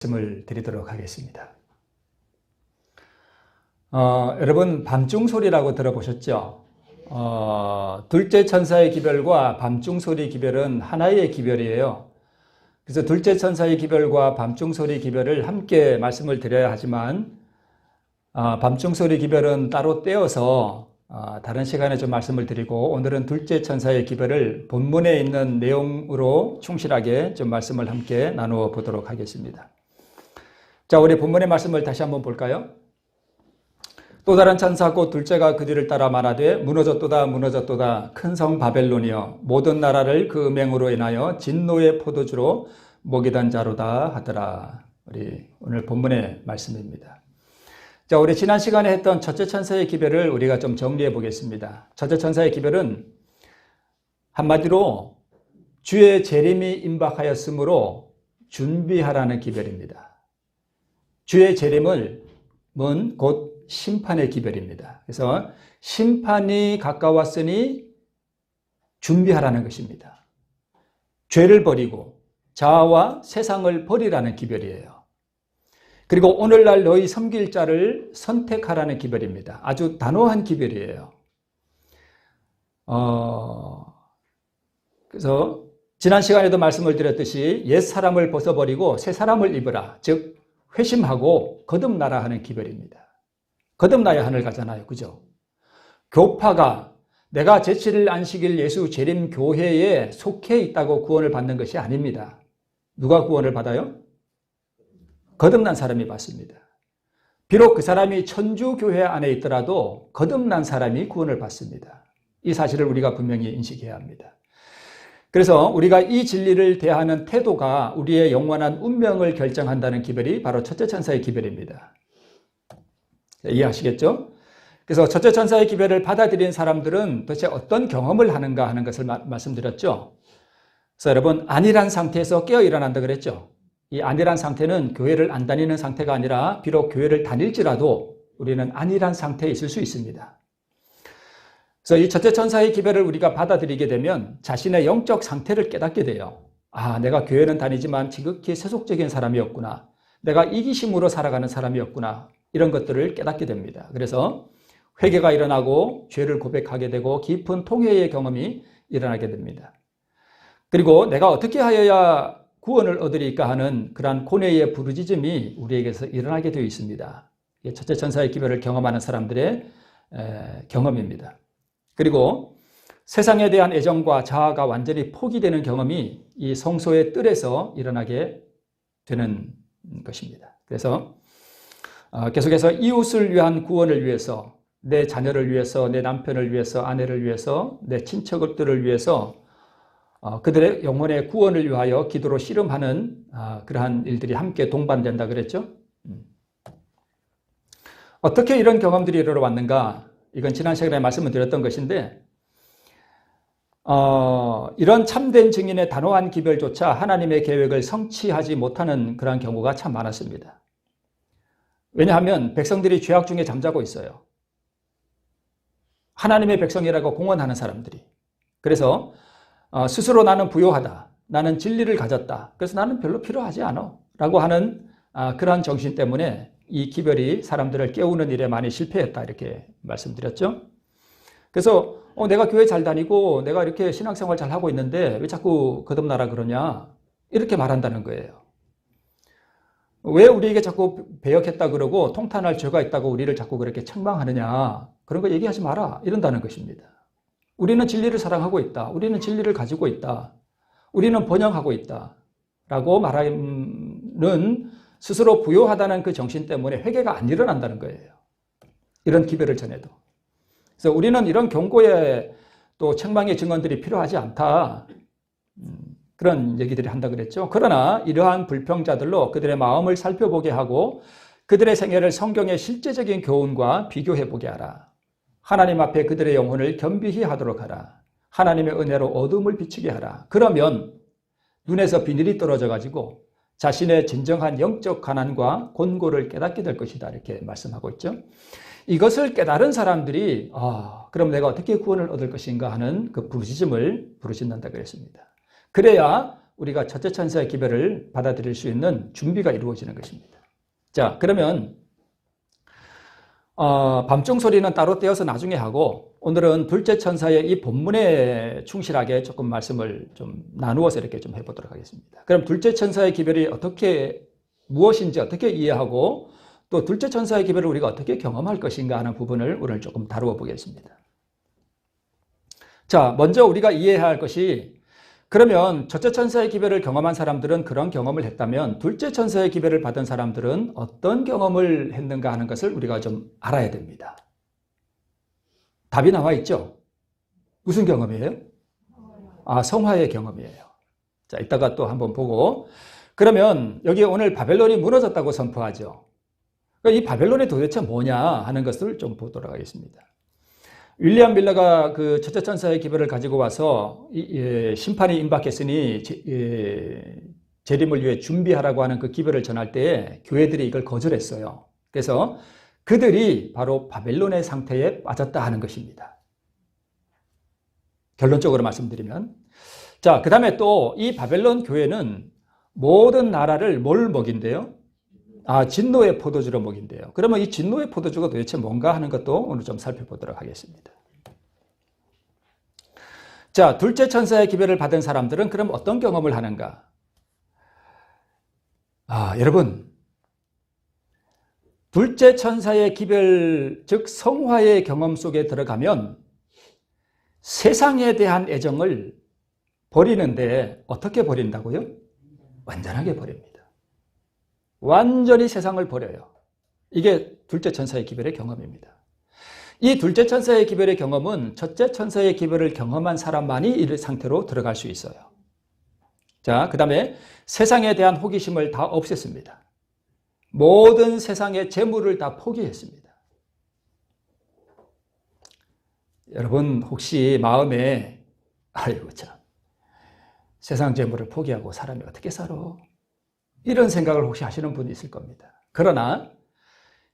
말씀을 드리도록 하겠습니다. 여러분 밤중소리라고 들어보셨죠? 둘째 천사의 기별과 밤중소리 기별은 하나의 기별이에요. 그래서 둘째 천사의 기별과 밤중소리 기별을 함께 말씀을 드려야 하지만 밤중소리 기별은 따로 떼어서 다른 시간에 좀 말씀을 드리고, 오늘은 둘째 천사의 기별을 본문에 있는 내용으로 충실하게 좀 말씀을 함께 나누어 보도록 하겠습니다. 자, 우리 본문의 말씀을 다시 한번 볼까요? 또 다른 천사 곧 둘째가 그 뒤를 따라 말하되 무너졌도다 무너졌도다 큰 성 바벨론이여 모든 나라를 그 음행으로 인하여 진노의 포도주로 먹이던 자로다 하더라. 우리 오늘 본문의 말씀입니다. 자, 우리 지난 시간에 했던 첫째 천사의 기별을 우리가 좀 정리해 보겠습니다. 첫째 천사의 기별은 한마디로 주의 재림이 임박하였으므로 준비하라는 기별입니다. 주의 재림은 곧 심판의 기별입니다. 그래서 심판이 가까웠으니 준비하라는 것입니다. 죄를 버리고 자아와 세상을 버리라는 기별이에요. 그리고 오늘날 너희 섬길 자를 선택하라는 기별입니다. 아주 단호한 기별이에요. 그래서 지난 시간에도 말씀을 드렸듯이 옛 사람을 벗어버리고 새 사람을 입으라. 즉 회심하고 거듭나라 하는 기별입니다. 거듭나야 하늘 가잖아요. 그죠? 교파가 내가 제7일 안식일 예수 재림 교회에 속해 있다고 구원을 받는 것이 아닙니다. 누가 구원을 받아요? 거듭난 사람이 받습니다. 비록 그 사람이 천주교회 안에 있더라도 거듭난 사람이 구원을 받습니다. 이 사실을 우리가 분명히 인식해야 합니다. 그래서 우리가 이 진리를 대하는 태도가 우리의 영원한 운명을 결정한다는 기별이 바로 첫째 천사의 기별입니다. 이해하시겠죠? 그래서 첫째 천사의 기별을 받아들인 사람들은 도대체 어떤 경험을 하는가 하는 것을 말씀드렸죠. 그래서 여러분, 안일한 상태에서 깨어 일어난다 그랬죠. 이 안일한 상태는 교회를 안 다니는 상태가 아니라 비록 교회를 다닐지라도 우리는 안일한 상태에 있을 수 있습니다. 그래서 이 첫째 천사의 기별을 우리가 받아들이게 되면 자신의 영적 상태를 깨닫게 돼요. 내가 교회는 다니지만 지극히 세속적인 사람이었구나. 내가 이기심으로 살아가는 사람이었구나. 이런 것들을 깨닫게 됩니다. 그래서 회개가 일어나고 죄를 고백하게 되고 깊은 통회의 경험이 일어나게 됩니다. 그리고 내가 어떻게 하여야 구원을 얻으리까 하는 그러한 고뇌의 부르짖음이 우리에게서 일어나게 되어 있습니다. 이게 첫째 천사의 기별을 경험하는 사람들의 경험입니다. 그리고 세상에 대한 애정과 자아가 완전히 포기되는 경험이 이 성소의 뜰에서 일어나게 되는 것입니다. 그래서 계속해서 이웃을 위한 구원을 위해서, 내 자녀를 위해서, 내 남편을 위해서, 아내를 위해서, 내 친척들을 위해서 그들의 영혼의 구원을 위하여 기도로 씨름하는 그러한 일들이 함께 동반된다 그랬죠. 어떻게 이런 경험들이 일어났는가? 이건 지난 시간에 말씀을 드렸던 것인데, 이런 참된 증인의 단호한 기별조차 하나님의 계획을 성취하지 못하는 그런 경우가 참 많았습니다. 왜냐하면 백성들이 죄악 중에 잠자고 있어요. 하나님의 백성이라고 공언하는 사람들이. 그래서 스스로 나는 부요하다. 나는 진리를 가졌다. 그래서 나는 별로 필요하지 않아. 라고 하는 그러한 정신 때문에 이 기별이 사람들을 깨우는 일에 많이 실패했다. 이렇게 말씀드렸죠. 그래서 내가 교회 잘 다니고 내가 이렇게 신앙생활 잘 하고 있는데 왜 자꾸 거듭나라 그러냐. 이렇게 말한다는 거예요. 왜 우리에게 자꾸 배역했다 그러고 통탄할 죄가 있다고 우리를 자꾸 그렇게 책망하느냐. 그런 거 얘기하지 마라. 이런다는 것입니다. 우리는 진리를 사랑하고 있다. 우리는 진리를 가지고 있다. 우리는 번영하고 있다. 라고 말하는 스스로 부요하다는 그 정신 때문에 회개가 안 일어난다는 거예요. 이런 기별을 전해도. 그래서 우리는 이런 경고의 또 책망의 증언들이 필요하지 않다. 그런 얘기들이 한다 그랬죠. 그러나 이러한 불평자들로 그들의 마음을 살펴보게 하고 그들의 생애를 성경의 실제적인 교훈과 비교해 보게 하라. 하나님 앞에 그들의 영혼을 겸비히 하도록 하라. 하나님의 은혜로 어둠을 비추게 하라. 그러면 눈에서 비늘이 떨어져 가지고 자신의 진정한 영적 가난과 곤고를 깨닫게 될 것이다. 이렇게 말씀하고 있죠. 이것을 깨달은 사람들이 그럼 내가 어떻게 구원을 얻을 것인가 하는 그 부르짖음을 부르짖는다 그랬습니다. 그래야 우리가 첫째 천사의 기별을 받아들일 수 있는 준비가 이루어지는 것입니다. 자, 그러면 밤중 소리는 따로 떼어서 나중에 하고 오늘은 둘째 천사의 이 본문에 충실하게 조금 말씀을 좀 나누어서 이렇게 좀 해보도록 하겠습니다. 그럼 둘째 천사의 기별이 무엇인지 어떻게 이해하고 또 둘째 천사의 기별을 우리가 어떻게 경험할 것인가 하는 부분을 오늘 조금 다루어 보겠습니다. 자, 먼저 우리가 이해해야 할 것이 그러면 첫째 천사의 기별을 경험한 사람들은 그런 경험을 했다면 둘째 천사의 기별을 받은 사람들은 어떤 경험을 했는가 하는 것을 우리가 좀 알아야 됩니다. 답이 나와 있죠? 무슨 경험이에요? 성화의 경험이에요. 자, 이따가 또 한번 보고 그러면 여기 오늘 바벨론이 무너졌다고 선포하죠. 이 바벨론이 도대체 뭐냐 하는 것을 좀 보도록 하겠습니다. 윌리엄 밀러가 그 첫째 천사의 기별을 가지고 와서 심판이 임박했으니 재림을 위해 준비하라고 하는 그 기별을 전할 때에 교회들이 이걸 거절했어요. 그래서 그들이 바로 바벨론의 상태에 빠졌다 하는 것입니다. 결론적으로 말씀드리면. 자, 그 다음에 또 이 바벨론 교회는 모든 나라를 뭘 먹인대요? 진노의 포도주로 먹인대요. 그러면 이 진노의 포도주가 도대체 뭔가 하는 것도 오늘 좀 살펴보도록 하겠습니다. 자, 둘째 천사의 기별을 받은 사람들은 그럼 어떤 경험을 하는가? 여러분, 둘째 천사의 기별, 즉 성화의 경험 속에 들어가면 세상에 대한 애정을 버리는데 어떻게 버린다고요? 완전하게 버립니다. 완전히 세상을 버려요. 이게 둘째 천사의 기별의 경험입니다. 이 둘째 천사의 기별의 경험은 첫째 천사의 기별을 경험한 사람만이 이 상태로 들어갈 수 있어요. 자, 그 다음에 세상에 대한 호기심을 다 없앴습니다. 모든 세상의 재물을 다 포기했습니다. 여러분 혹시 마음에 아이고 참 세상 재물을 포기하고 사람이 어떻게 살아? 이런 생각을 혹시 하시는 분이 있을 겁니다. 그러나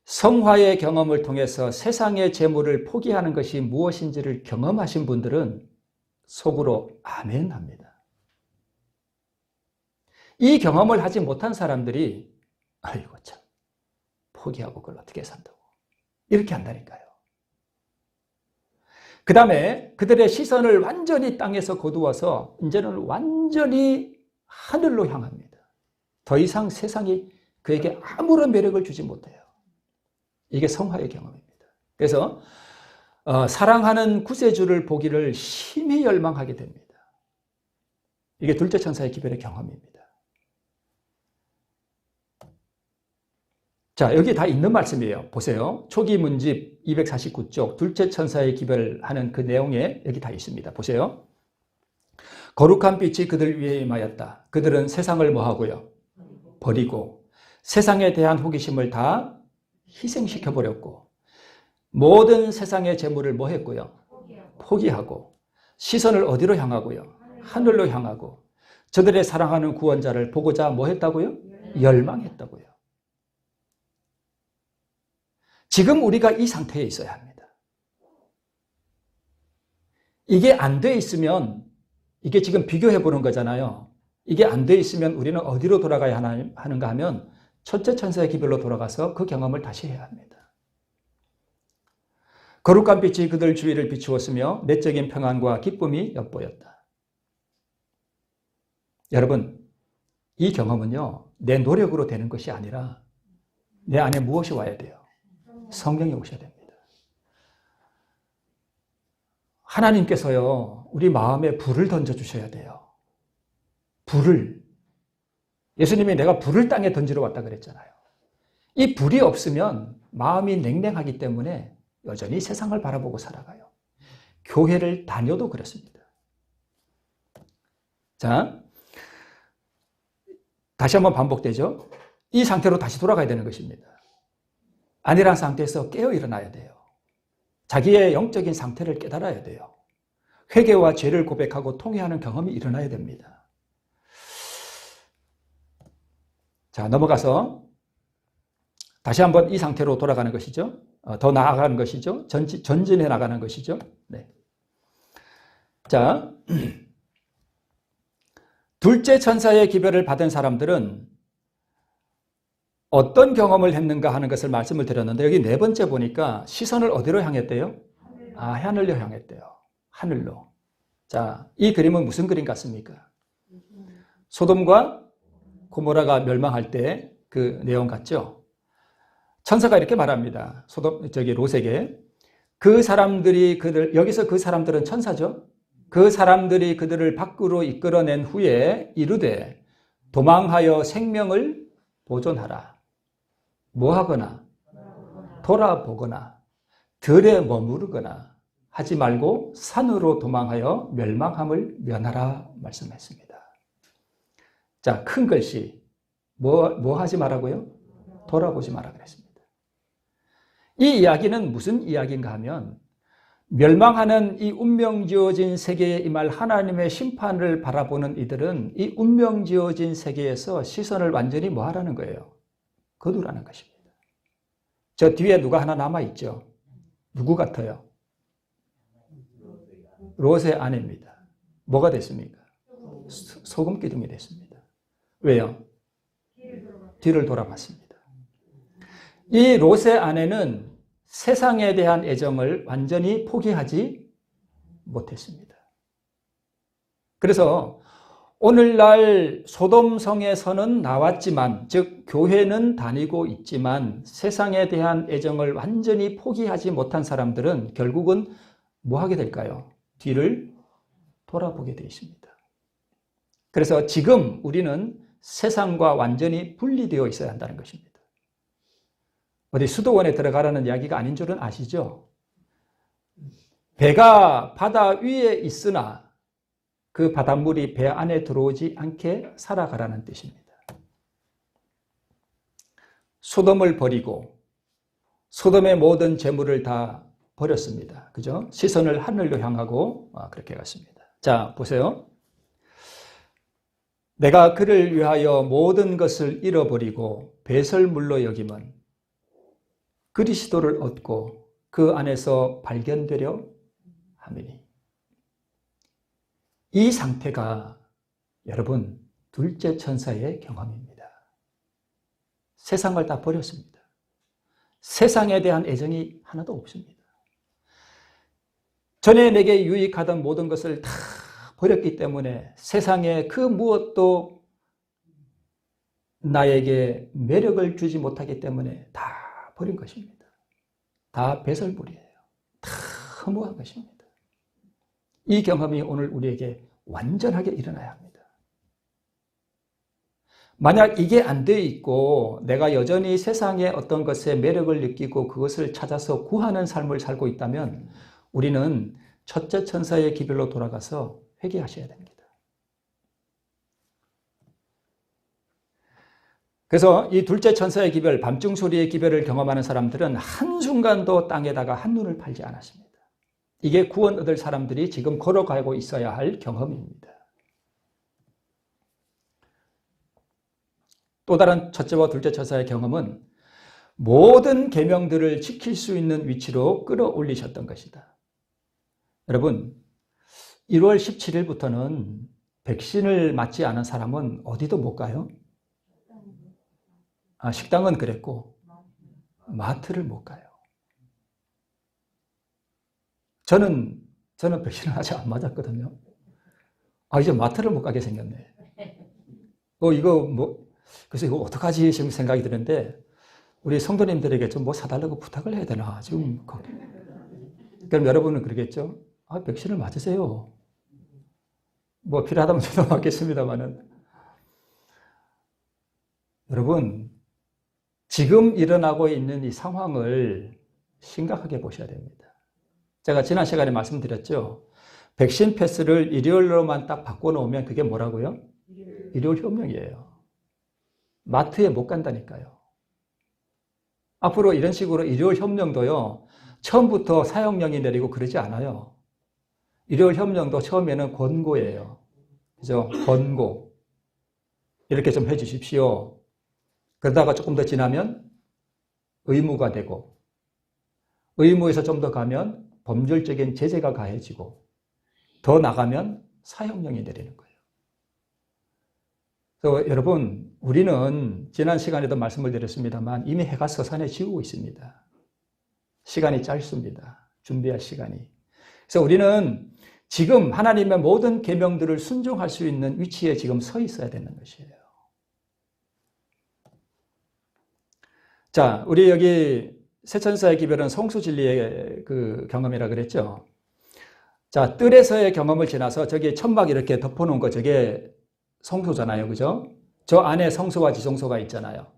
성화의 경험을 통해서 세상의 재물을 포기하는 것이 무엇인지를 경험하신 분들은 속으로 아멘 합니다. 이 경험을 하지 못한 사람들이 아이고 참 포기하고 그걸 어떻게 산다고 이렇게 한다니까요. 그 다음에 그들의 시선을 완전히 땅에서 거두어서 이제는 완전히 하늘로 향합니다. 더 이상 세상이 그에게 아무런 매력을 주지 못해요. 이게 성화의 경험입니다. 그래서 사랑하는 구세주를 보기를 심히 열망하게 됩니다. 이게 둘째 천사의 기별의 경험입니다. 자, 여기 다 있는 말씀이에요. 보세요. 초기 문집 249쪽 둘째 천사의 기별하는 그 내용에 여기 다 있습니다. 보세요. 거룩한 빛이 그들 위에 임하였다. 그들은 세상을 뭐하고요? 버리고 세상에 대한 호기심을 다 희생시켜버렸고 모든 세상의 재물을 뭐 했고요? 포기하고 시선을 어디로 향하고요? 하늘로 향하고 저들의 사랑하는 구원자를 보고자 뭐 했다고요? 열망했다고요. 지금 우리가 이 상태에 있어야 합니다. 이게 안 돼 있으면 이게 지금 비교해 보는 거잖아요. 이게 안 돼 있으면 우리는 어디로 돌아가야 하는가 하면 첫째 천사의 기별로 돌아가서 그 경험을 다시 해야 합니다. 거룩한 빛이 그들 주위를 비추었으며 내적인 평안과 기쁨이 엿보였다. 여러분, 이 경험은요, 내 노력으로 되는 것이 아니라 내 안에 무엇이 와야 돼요? 성령이 오셔야 됩니다. 하나님께서요, 우리 마음에 불을 던져주셔야 돼요. 불을. 예수님이 내가 불을 땅에 던지러 왔다 그랬잖아요. 이 불이 없으면 마음이 냉랭하기 때문에 여전히 세상을 바라보고 살아가요. 교회를 다녀도 그렇습니다. 자, 다시 한번 반복되죠. 이 상태로 다시 돌아가야 되는 것입니다. 아니란 상태에서 깨어 일어나야 돼요. 자기의 영적인 상태를 깨달아야 돼요. 회개와 죄를 고백하고 통회하는 경험이 일어나야 됩니다. 자, 넘어가서 다시 한번 이 상태로 돌아가는 것이죠. 더 나아가는 것이죠. 전진해 나가는 것이죠. 네. 자, 둘째 천사의 기별을 받은 사람들은 어떤 경험을 했는가 하는 것을 말씀을 드렸는데 여기 네 번째 보니까 시선을 어디로 향했대요? 하늘로 향했대요. 하늘로. 자, 이 그림은 무슨 그림 같습니까? 소돔과 고모라가 멸망할 때 그 내용 같죠? 천사가 이렇게 말합니다. 롯에게 그 사람들이 여기서 그 사람들은 천사죠? 그 사람들이 그들을 밖으로 이끌어낸 후에 이르되 도망하여 생명을 보존하라. 뭐 하거나 돌아보거나 들에 머무르거나 하지 말고 산으로 도망하여 멸망함을 면하라 말씀했습니다. 자, 큰 글씨 뭐 하지 말라고요? 돌아보지 마라 그랬습니다. 이 이야기는 무슨 이야기인가 하면 멸망하는 이 운명지어진 세계에 임할 하나님의 심판을 바라보는 이들은 이 운명지어진 세계에서 시선을 완전히 뭐 하라는 거예요? 거두라는 것입니다. 저 뒤에 누가 하나 남아있죠? 누구 같아요? 롯의 아내입니다. 뭐가 됐습니까? 소금 기둥이 됐습니다. 왜요? 뒤를 돌아봤습니다. 이 롯의 아내는 세상에 대한 애정을 완전히 포기하지 못했습니다. 그래서 오늘날 소돔성에서는 나왔지만, 즉 교회는 다니고 있지만 세상에 대한 애정을 완전히 포기하지 못한 사람들은 결국은 뭐 하게 될까요? 뒤를 돌아보게 되어 있습니다. 그래서 지금 우리는 세상과 완전히 분리되어 있어야 한다는 것입니다. 어디 수도원에 들어가라는 이야기가 아닌 줄은 아시죠? 배가 바다 위에 있으나 그 바닷물이 배 안에 들어오지 않게 살아가라는 뜻입니다. 소돔을 버리고 소돔의 모든 재물을 다 버렸습니다. 그죠? 시선을 하늘로 향하고 그렇게 갔습니다. 자, 보세요. 내가 그를 위하여 모든 것을 잃어버리고 배설물로 여김은 그리스도를 얻고 그 안에서 발견되려 함이니. 이 상태가 여러분 둘째 천사의 경험입니다. 세상을 다 버렸습니다. 세상에 대한 애정이 하나도 없습니다. 전에 내게 유익하던 모든 것을 다 버렸기 때문에 세상에 그 무엇도 나에게 매력을 주지 못하기 때문에 다 버린 것입니다. 다 배설물이에요. 다 허무한 것입니다. 이 경험이 오늘 우리에게 완전하게 일어나야 합니다. 만약 이게 안 돼 있고 내가 여전히 세상의 어떤 것에 매력을 느끼고 그것을 찾아서 구하는 삶을 살고 있다면 우리는 첫째 천사의 기별로 돌아가서 회개하셔야 됩니다. 그래서 이 둘째 천사의 기별, 밤중 소리의 기별을 경험하는 사람들은 한순간도 땅에다가 한눈을 팔지 않았습니다. 이게 구원 얻을 사람들이 지금 걸어가고 있어야 할 경험입니다. 또 다른 첫째와 둘째 천사의 경험은 모든 계명들을 지킬 수 있는 위치로 끌어올리셨던 것이다. 여러분, 1월 17일부터는 백신을 맞지 않은 사람은 어디도 못 가요? 식당은 그랬고 마트를 못 가요. 저는 백신을 아직 안 맞았거든요. 이제 마트를 못 가게 생겼네. 그래서 이거 어떡하지 지금 생각이 드는데 우리 성도님들에게 좀 뭐 사달라고 부탁을 해야 되나 지금. 그럼 여러분은 그러겠죠? 백신을 맞으세요. 뭐 필요하다면 저도 맞겠습니다만은. 여러분, 지금 일어나고 있는 이 상황을 심각하게 보셔야 됩니다. 제가 지난 시간에 말씀드렸죠. 백신 패스를 일요일로만 딱 바꿔놓으면 그게 뭐라고요? 일요일 협령이에요. 마트에 못 간다니까요. 앞으로 이런 식으로 일요일 협령도요. 처음부터 사형령이 내리고 그러지 않아요. 일요일 협령도 처음에는 권고예요. 그죠? 권고. 이렇게 좀 해주십시오. 그러다가 조금 더 지나면 의무가 되고 의무에서 좀 더 가면 법률적인 제재가 가해지고 더 나가면 사형령이 내리는 거예요. 그래서 여러분, 우리는 지난 시간에도 말씀을 드렸습니다만 이미 해가 서산에 지고 있습니다. 시간이 짧습니다. 준비할 시간이. 그래서 우리는 지금 하나님의 모든 계명들을 순종할 수 있는 위치에 지금 서 있어야 되는 것이에요. 자, 우리 여기 세천사의 기별은 성수진리의 그 경험이라 그랬죠. 자, 뜰에서의 경험을 지나서 저기 천막 이렇게 덮어놓은 거 저게 성소잖아요. 그죠? 저 안에 성소와 지성소가 있잖아요.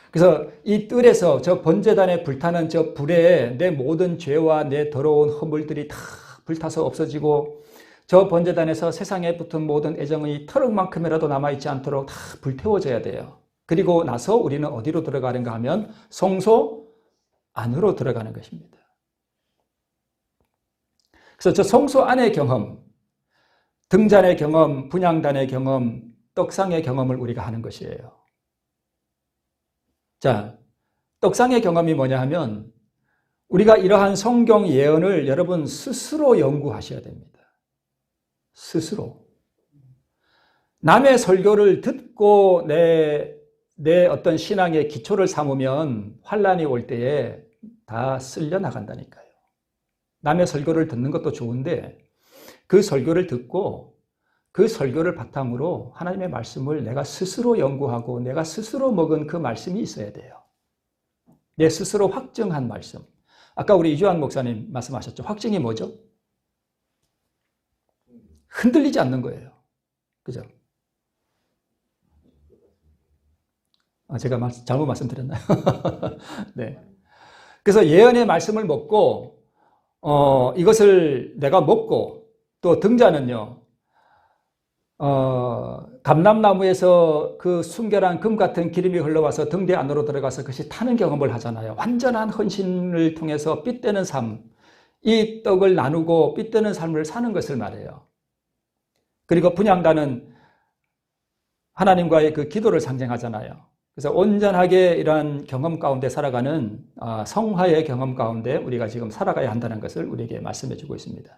그래서 이 뜰에서 저 번제단에 불타는 저 불에 내 모든 죄와 내 더러운 허물들이 다 불타서 없어지고 저 번제단에서 세상에 붙은 모든 애정이 털억만큼이라도 남아있지 않도록 다 불태워져야 돼요. 그리고 나서 우리는 어디로 들어가는가 하면 성소 안으로 들어가는 것입니다. 그래서 저 성소 안의 경험, 등잔의 경험, 분향단의 경험, 떡상의 경험을 우리가 하는 것이에요. 자, 떡상의 경험이 뭐냐 하면 우리가 이러한 성경 예언을 여러분 스스로 연구하셔야 됩니다. 스스로. 남의 설교를 듣고 내 어떤 신앙의 기초를 삼으면 환란이 올 때에 다 쓸려 나간다니까요. 남의 설교를 듣는 것도 좋은데 그 설교를 듣고 그 설교를 바탕으로 하나님의 말씀을 내가 스스로 연구하고 내가 스스로 먹은 그 말씀이 있어야 돼요. 내 스스로 확증한 말씀. 아까 우리 이주환 목사님 말씀하셨죠. 확증이 뭐죠? 흔들리지 않는 거예요. 그죠? 제가 잘못 말씀드렸나요? 네. 그래서 예언의 말씀을 먹고, 이것을 내가 먹고, 또 등자는요, 감람나무에서 그 순결한 금 같은 기름이 흘러와서 등대 안으로 들어가서 그것이 타는 경험을 하잖아요. 완전한 헌신을 통해서 핏대는 삶, 이 떡을 나누고 핏대는 삶을 사는 것을 말해요. 그리고 분향단은 하나님과의 그 기도를 상징하잖아요. 그래서 온전하게 이러한 경험 가운데 살아가는 성화의 경험 가운데 우리가 지금 살아가야 한다는 것을 우리에게 말씀해 주고 있습니다.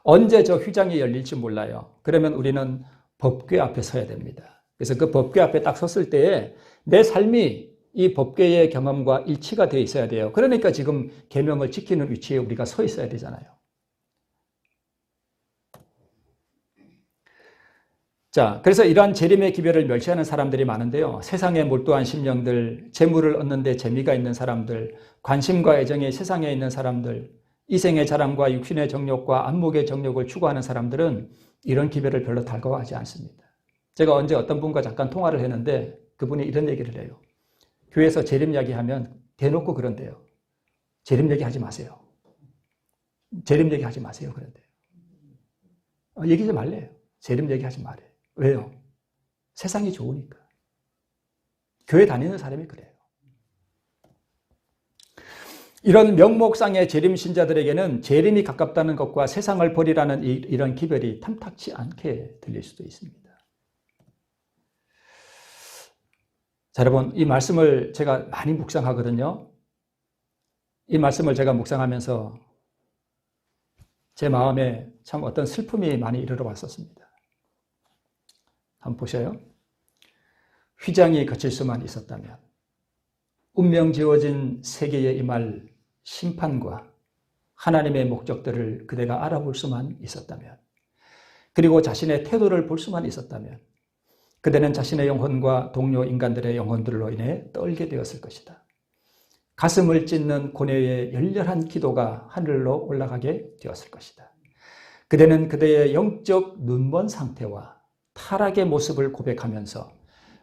언제 저 휘장이 열릴지 몰라요. 그러면 우리는 법궤 앞에 서야 됩니다. 그래서 그 법궤 앞에 딱 섰을 때에 내 삶이 이 법궤의 경험과 일치가 되어 있어야 돼요. 그러니까 지금 계명을 지키는 위치에 우리가 서 있어야 되잖아요. 자, 그래서 이러한 재림의 기별을 멸시하는 사람들이 많은데요. 세상에 몰두한 심령들, 재물을 얻는 데 재미가 있는 사람들, 관심과 애정이 세상에 있는 사람들, 이생의 자랑과 육신의 정욕과 안목의 정욕을 추구하는 사람들은 이런 기별을 별로 달가워하지 않습니다. 제가 언제 어떤 분과 잠깐 통화를 했는데 그분이 이런 얘기를 해요. 교회에서 재림 이야기하면 대놓고 그런데요. 재림 얘기하지 마세요. 재림 얘기하지 마세요. 그런데요. 얘기하지 말래요. 재림 얘기하지 말래요. 왜요? 세상이 좋으니까. 교회 다니는 사람이 그래요. 이런 명목상의 재림 신자들에게는 재림이 가깝다는 것과 세상을 버리라는 이런 기별이 탐탁치 않게 들릴 수도 있습니다. 자, 여러분, 이 말씀을 제가 많이 묵상하거든요. 이 말씀을 제가 묵상하면서 제 마음에 참 어떤 슬픔이 많이 이르러 왔었습니다. 한번 보셔요. 휘장이 거칠 수만 있었다면, 운명 지어진 세계에 임할 심판과 하나님의 목적들을 그대가 알아볼 수만 있었다면, 그리고 자신의 태도를 볼 수만 있었다면, 그대는 자신의 영혼과 동료 인간들의 영혼들로 인해 떨게 되었을 것이다. 가슴을 찢는 고뇌의 열렬한 기도가 하늘로 올라가게 되었을 것이다. 그대는 그대의 영적 눈먼 상태와 타락의 모습을 고백하면서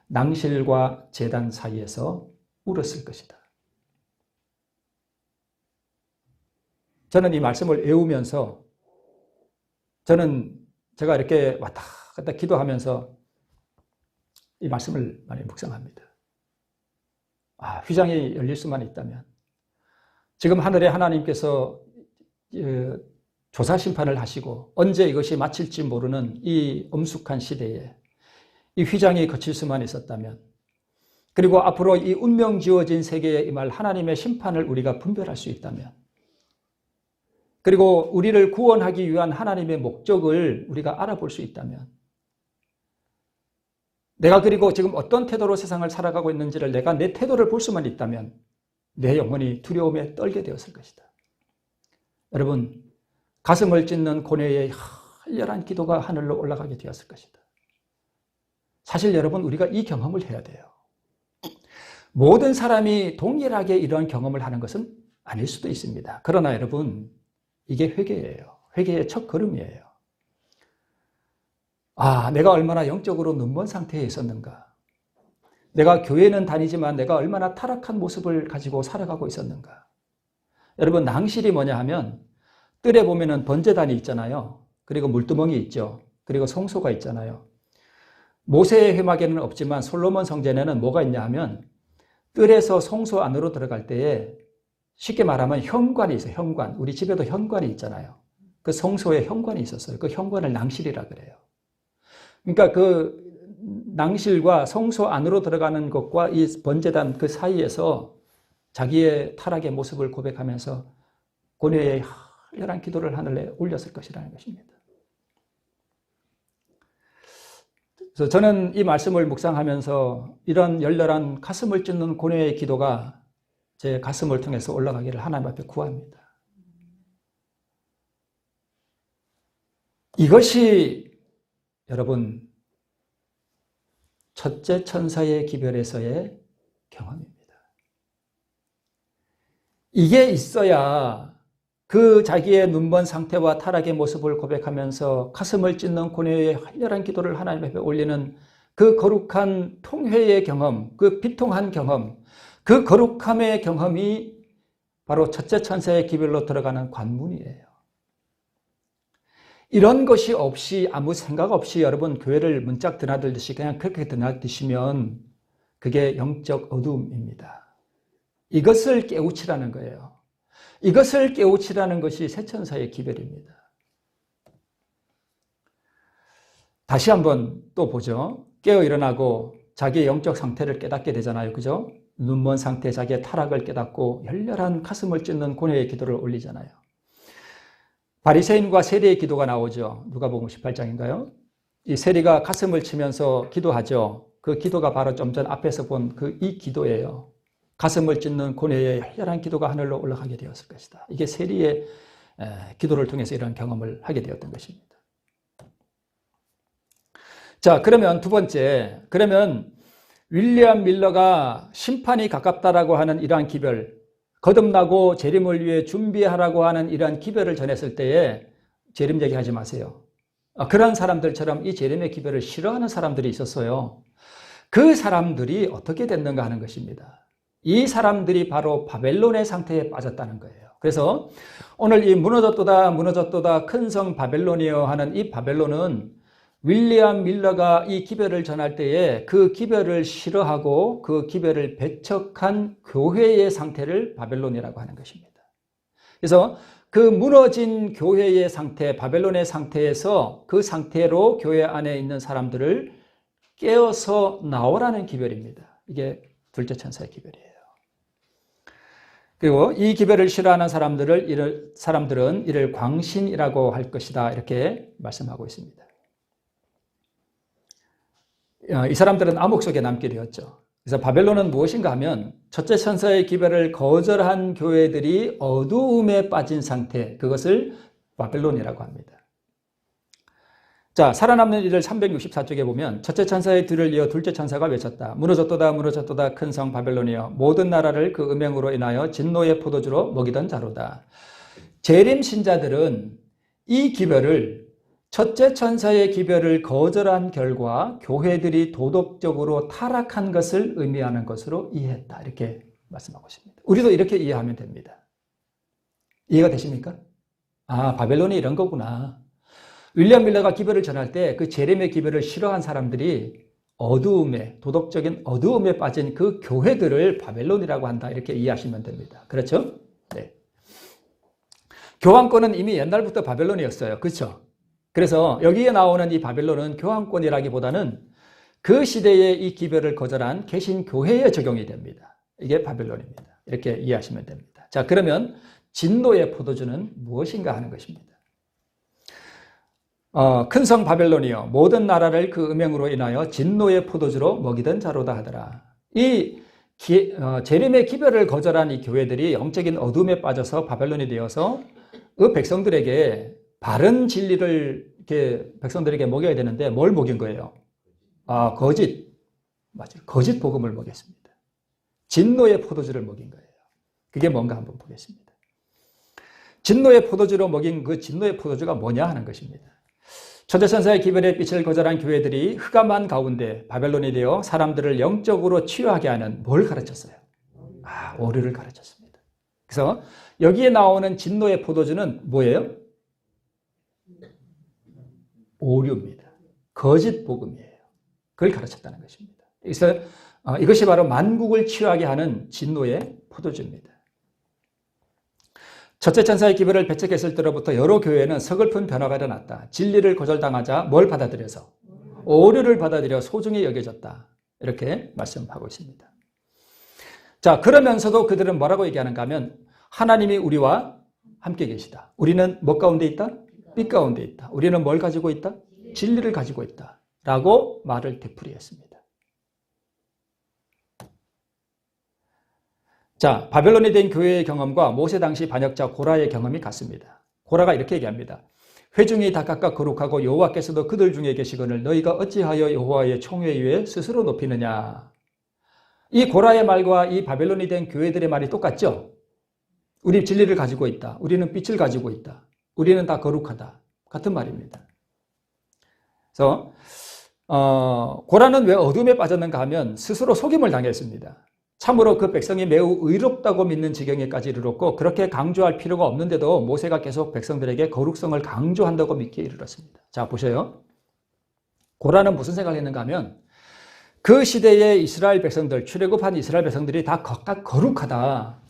낭실과 제단 사이에서 울었을 것이다. 저는 이 말씀을 외우면서 제가 이렇게 왔다 갔다 기도하면서 이 말씀을 많이 묵상합니다. 휘장이 열릴 수만 있다면 지금 하늘에 하나님께서 조사 심판을 하시고 언제 이것이 마칠지 모르는 이 엄숙한 시대에 이 휘장이 거칠 수만 있었다면, 그리고 앞으로 이 운명 지어진 세계에 임할 하나님의 심판을 우리가 분별할 수 있다면, 그리고 우리를 구원하기 위한 하나님의 목적을 우리가 알아볼 수 있다면, 내가 그리고 지금 어떤 태도로 세상을 살아가고 있는지를 내가 내 태도를 볼 수만 있다면 내 영혼이 두려움에 떨게 되었을 것이다. 여러분, 가슴을 찢는 고뇌의 열렬한 기도가 하늘로 올라가게 되었을 것이다. 사실 여러분, 우리가 이 경험을 해야 돼요. 모든 사람이 동일하게 이러한 경험을 하는 것은 아닐 수도 있습니다. 그러나 여러분, 이게 회개예요. 회개의 첫 걸음이에요. 아, 내가 얼마나 영적으로 눈먼 상태에 있었는가. 내가 교회는 다니지만 내가 얼마나 타락한 모습을 가지고 살아가고 있었는가. 여러분, 낭실이 뭐냐 하면 뜰에 보면은 번제단이 있잖아요. 그리고 물두멍이 있죠. 그리고 성소가 있잖아요. 모세의 회막에는 없지만 솔로몬 성전에는 뭐가 있냐 하면 뜰에서 성소 안으로 들어갈 때에 쉽게 말하면 현관이 있어요. 현관. 우리 집에도 현관이 있잖아요. 그 성소에 현관이 있었어요. 그 현관을 낭실이라 그래요. 그러니까 그 낭실과 성소 안으로 들어가는 것과 이 번제단 그 사이에서 자기의 타락의 모습을 고백하면서 고뇌의 열렬한 기도를 하늘에 올렸을 것이라는 것입니다. 그래서 저는 이 말씀을 묵상하면서 이런 열렬한 가슴을 찢는 고뇌의 기도가 제 가슴을 통해서 올라가기를 하나님 앞에 구합니다. 이것이 여러분 첫째 천사의 기별에서의 경험입니다. 이게 있어야 그 자기의 눈먼 상태와 타락의 모습을 고백하면서 가슴을 찢는 고뇌의 활렬한 기도를 하나님 앞에 올리는 그 거룩한 통회의 경험, 그 비통한 경험, 그 거룩함의 경험이 바로 첫째 천사의 기별로 들어가는 관문이에요. 이런 것이 없이 아무 생각 없이 여러분 교회를 문짝 드나들듯이 그냥 그렇게 드나드시면 그게 영적 어두움입니다. 이것을 깨우치라는 거예요. 이것을 깨우치라는 것이 새 천사의 기별입니다. 다시 한번 또 보죠. 깨어 일어나고 자기의 영적 상태를 깨닫게 되잖아요. 그죠? 눈먼 상태 자기의 타락을 깨닫고 열렬한 가슴을 찢는 고뇌의 기도를 올리잖아요. 바리새인과 세리의 기도가 나오죠. 누가복음 18장인가요? 이 세리가 가슴을 치면서 기도하죠. 그 기도가 바로 좀 전 앞에서 본 그 이 기도예요. 가슴을 찢는 고뇌의 열렬한 기도가 하늘로 올라가게 되었을 것이다. 이게 세리의 기도를 통해서 이런 경험을 하게 되었던 것입니다. 자, 그러면 두 번째, 그러면 윌리엄 밀러가 심판이 가깝다라고 하는 이러한 기별, 거듭나고 재림을 위해 준비하라고 하는 이러한 기별을 전했을 때에 재림 얘기하지 마세요. 그런 사람들처럼 이 재림의 기별을 싫어하는 사람들이 있었어요. 그 사람들이 어떻게 됐는가 하는 것입니다. 이 사람들이 바로 바벨론의 상태에 빠졌다는 거예요. 그래서 오늘 이 무너졌도다 큰 성 바벨론이여 하는 이 바벨론은 윌리엄 밀러가 이 기별을 전할 때에 그 기별을 싫어하고 그 기별을 배척한 교회의 상태를 바벨론이라고 하는 것입니다. 그래서 그 무너진 교회의 상태, 바벨론의 상태에서 그 상태로 교회 안에 있는 사람들을 깨어서 나오라는 기별입니다. 이게 둘째 천사의 기별이에요. 그리고 이 기별을 싫어하는 사람들은 이를 광신이라고 할 것이다. 이렇게 말씀하고 있습니다. 이 사람들은 암흑 속에 남게 되었죠. 그래서 바벨론은 무엇인가 하면 첫째 천사의 기별을 거절한 교회들이 어두움에 빠진 상태, 그것을 바벨론이라고 합니다. 자, 살아남는 이들 364쪽에 보면 첫째 천사의 뒤를 이어 둘째 천사가 외쳤다. 무너졌도다 큰 성 바벨론이여 모든 나라를 그 음행으로 인하여 진노의 포도주로 먹이던 자로다. 재림 신자들은 이 기별을 첫째 천사의 기별을 거절한 결과 교회들이 도덕적으로 타락한 것을 의미하는 것으로 이해했다. 이렇게 말씀하고 있습니다. 우리도 이렇게 이해하면 됩니다. 이해가 되십니까? 아, 바벨론이 이런 거구나. 윌리엄 밀러가 기별을 전할 때 그 재림의 기별을 싫어한 사람들이 어두움에, 도덕적인 어두움에 빠진 그 교회들을 바벨론이라고 한다. 이렇게 이해하시면 됩니다. 그렇죠? 네. 교황권은 이미 옛날부터 바벨론이었어요. 그렇죠? 그래서 여기에 나오는 이 바벨론은 교황권이라기보다는 그 시대에 이 기별을 거절한 개신교회에 적용이 됩니다. 이게 바벨론입니다. 이렇게 이해하시면 됩니다. 자, 그러면 진노의 포도주는 무엇인가 하는 것입니다. 큰 성 바벨론이여 모든 나라를 그 음행으로 인하여 진노의 포도주로 먹이던 자로다 하더라. 이 재림의 기별을 거절한 이 교회들이 영적인 어둠에 빠져서 바벨론이 되어서 그 백성들에게 바른 진리를 이렇게 백성들에게 먹여야 되는데 뭘 먹인 거예요? 거짓. 맞아요. 거짓 복음을 먹였습니다. 진노의 포도주를 먹인 거예요. 그게 뭔가 한번 보겠습니다. 진노의 포도주로 먹인 그 진노의 포도주가 뭐냐 하는 것입니다. 초대천사의 기별의 빛을 거절한 교회들이 흑암한 가운데 바벨론이 되어 사람들을 영적으로 치유하게 하는 뭘 가르쳤어요? 오류를 가르쳤습니다. 그래서 여기에 나오는 진노의 포도주는 뭐예요? 오류입니다. 거짓 복음이에요. 그걸 가르쳤다는 것입니다. 그래서 이것이 바로 만국을 치유하게 하는 진노의 포도주입니다. 첫째 천사의 기별을 배척했을 때로부터 여러 교회는 서글픈 변화가 일어났다. 진리를 거절당하자 뭘 받아들여서? 오류를 받아들여 소중히 여겨졌다. 이렇게 말씀하고 있습니다. 자, 그러면서도 그들은 뭐라고 얘기하는가 하면 하나님이 우리와 함께 계시다. 우리는 뭐 가운데 있다? 빛 가운데 있다. 우리는 뭘 가지고 있다? 진리를 가지고 있다. 라고 말을 되풀이했습니다. 자, 바벨론이 된 교회의 경험과 모세 당시 반역자 고라의 경험이 같습니다. 고라가 이렇게 얘기합니다. 회중이 다 각각 거룩하고 여호와께서도 그들 중에 계시거늘 너희가 어찌하여 여호와의 총회 위에 스스로 높이느냐. 이 고라의 말과 이 바벨론이 된 교회들의 말이 똑같죠? 우리 진리를 가지고 있다. 우리는 빛을 가지고 있다. 우리는 다 거룩하다. 같은 말입니다. 그래서 고라는 왜 어둠에 빠졌는가 하면 스스로 속임을 당했습니다. 참으로 그 백성이 매우 의롭다고 믿는 지경에까지 이르렀고 그렇게 강조할 필요가 없는데도 모세가 계속 백성들에게 거룩성을 강조한다고 믿기에 이르렀습니다. 자, 보세요. 고라는 무슨 생각을 했는가 하면 그 시대의 이스라엘 백성들, 출애굽한 이스라엘 백성들이 다 각각 거룩하다.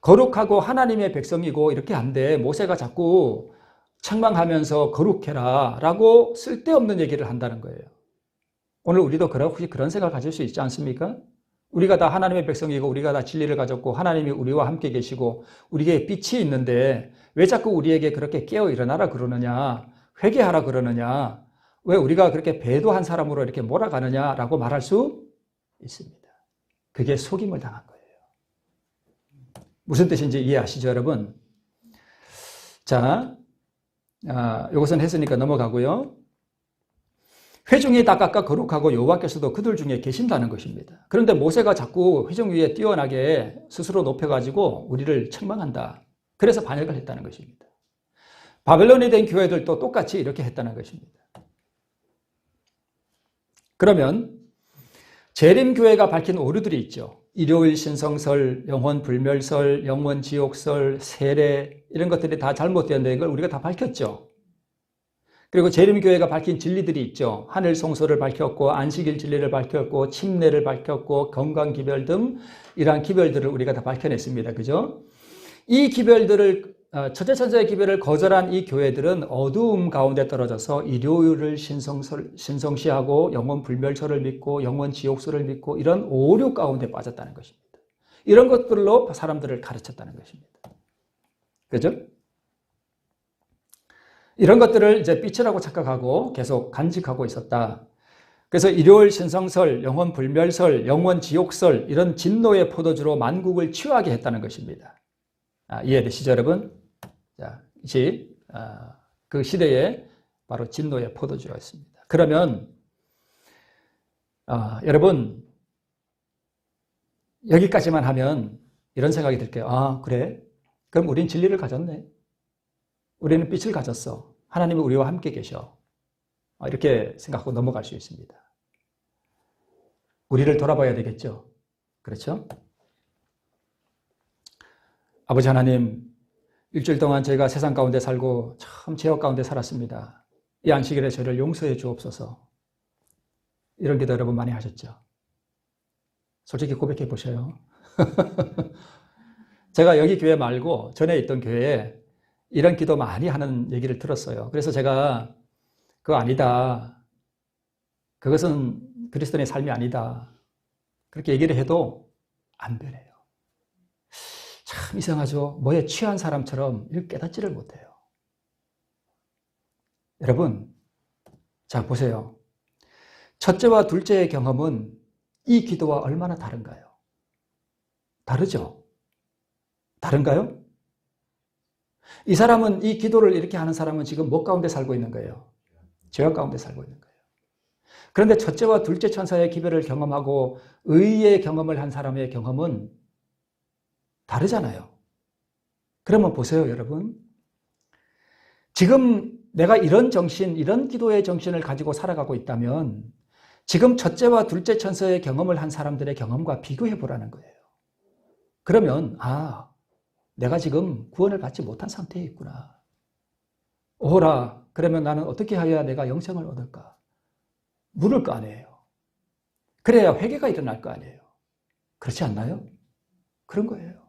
거룩하고 하나님의 백성이고 이렇게 한데 모세가 자꾸 책망하면서 거룩해라 라고 쓸데없는 얘기를 한다는 거예요. 오늘 우리도 혹시 그런 생각을 가질 수 있지 않습니까? 우리가 다 하나님의 백성이고 우리가 다 진리를 가졌고 하나님이 우리와 함께 계시고 우리에게 빛이 있는데 왜 자꾸 우리에게 그렇게 깨어 일어나라 그러느냐, 회개하라 그러느냐, 왜 우리가 그렇게 배도한 사람으로 이렇게 몰아가느냐라고 말할 수 있습니다. 그게 속임을 당한 거예요. 무슨 뜻인지 이해하시죠, 여러분? 자, 이것은 했으니까 넘어가고요. 회중이 다 각각 거룩하고 여호와께서도 그들 중에 계신다는 것입니다. 그런데 모세가 자꾸 회중 위에 뛰어나게 스스로 높여가지고 우리를 책망한다. 그래서 반역을 했다는 것입니다. 바벨론이 된 교회들도 똑같이 이렇게 했다는 것입니다. 그러면 재림교회가 밝힌 오류들이 있죠. 일요일 신성설, 영혼 불멸설, 영원 지옥설, 세례 이런 것들이 다 잘못되었다는 걸 우리가 다 밝혔죠. 그리고 재림교회가 밝힌 진리들이 있죠. 하늘 성소를 밝혔고 안식일 진리를 밝혔고 침례를 밝혔고 건강기별 등 이러한 기별들을 우리가 다 밝혀냈습니다. 그죠? 이 기별들을 첫째 천사의 기별을 거절한 이 교회들은 어두움 가운데 떨어져서 일요일을 신성시하고 영원 불멸설을 믿고 영원 지옥설을 믿고 이런 오류 가운데 빠졌다는 것입니다. 이런 것들로 사람들을 가르쳤다는 것입니다. 그죠? 이런 것들을 이제 빛이라고 착각하고 계속 간직하고 있었다. 그래서 일요일 신성설, 영원 불멸설, 영원 지옥설 이런 진노의 포도주로 만국을 치유하게 했다는 것입니다. 이해되시죠, 여러분? 자, 그 시대에 바로 진노의 포도주였습니다. 그러면 여러분 여기까지만 하면 이런 생각이 들게요. 그래? 그럼 우린 진리를 가졌네. 우리는 빛을 가졌어. 하나님이 우리와 함께 계셔. 이렇게 생각하고 넘어갈 수 있습니다. 우리를 돌아봐야 되겠죠. 그렇죠? 아버지 하나님, 일주일 동안 저희가 세상 가운데 살고 참 죄악 가운데 살았습니다. 이 안식일에 저희를 용서해 주옵소서. 이런 기도 여러분 많이 하셨죠? 솔직히 고백해 보셔요. 제가 여기 교회 말고 전에 있던 교회에 이런 기도 많이 하는 얘기를 들었어요. 그래서 제가 그거 아니다. 그것은 그리스도인의 삶이 아니다. 그렇게 얘기를 해도 안 변해요. 참 이상하죠. 뭐에 취한 사람처럼 이렇게 깨닫지를 못해요. 여러분, 자 보세요. 첫째와 둘째의 경험은 이 기도와 얼마나 다른가요? 다르죠? 다른가요? 이 사람은, 이 기도를 이렇게 하는 사람은 지금 뭐 가운데 살고 있는 거예요? 죄악 가운데 살고 있는 거예요. 그런데 첫째와 둘째 천사의 기별을 경험하고 의의 경험을 한 사람의 경험은 다르잖아요. 그러면 보세요, 여러분. 지금 내가 이런 정신, 이런 기도의 정신을 가지고 살아가고 있다면 지금 첫째와 둘째 천사의 경험을 한 사람들의 경험과 비교해 보라는 거예요. 그러면 내가 지금 구원을 받지 못한 상태에 있구나. 오라, 그러면 나는 어떻게 하여야 내가 영생을 얻을까? 물을 거 아니에요. 그래야 회개가 일어날 거 아니에요. 그렇지 않나요? 그런 거예요.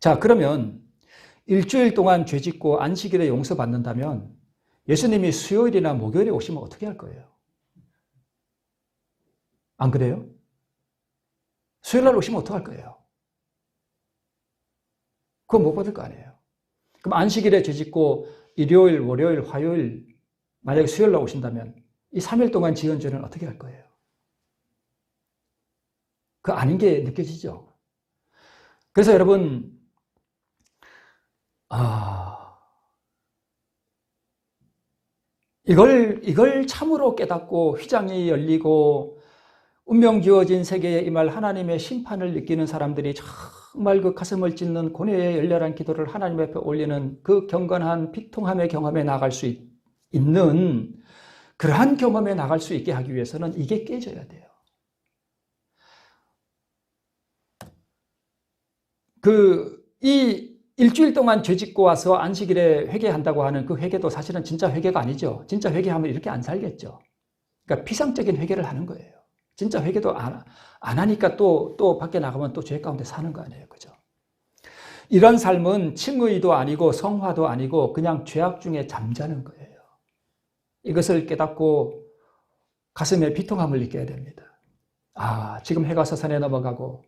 자, 그러면 일주일 동안 죄 짓고 안식일에 용서받는다면 예수님이 수요일이나 목요일에 오시면 어떻게 할 거예요? 안 그래요? 수요일 날 오시면 어떡할 거예요? 그거 못 받을 거 아니에요. 그럼 안식일에 죄 짓고 일요일, 월요일, 화요일 만약에 수요일 날 오신다면 이 3일 동안 지은 죄는 어떻게 할 거예요? 그 아닌 게 느껴지죠? 그래서 여러분, 이걸 참으로 깨닫고 휘장이 열리고 운명 주어진 세계에 임할 하나님의 심판을 느끼는 사람들이 정말 그 가슴을 찢는 고뇌의 열렬한 기도를 하나님 앞에 올리는 그 경건한 비통함의 경험에 나갈 수 있는 그러한 경험에 나갈 수 있게 하기 위해서는 이게 깨져야 돼요. 이 일주일 동안 죄 짓고 와서 안식일에 회개한다고 하는 그 회개도 사실은 진짜 회개가 아니죠. 진짜 회개하면 이렇게 안 살겠죠. 그러니까 피상적인 회개를 하는 거예요. 진짜 회개도 안 하니까 또 밖에 나가면 또 죄 가운데 사는 거 아니에요. 그죠? 이런 삶은 칭의도 아니고 성화도 아니고 그냥 죄악 중에 잠자는 거예요. 이것을 깨닫고 가슴에 비통함을 느껴야 됩니다. 지금 해가 서산에 넘어가고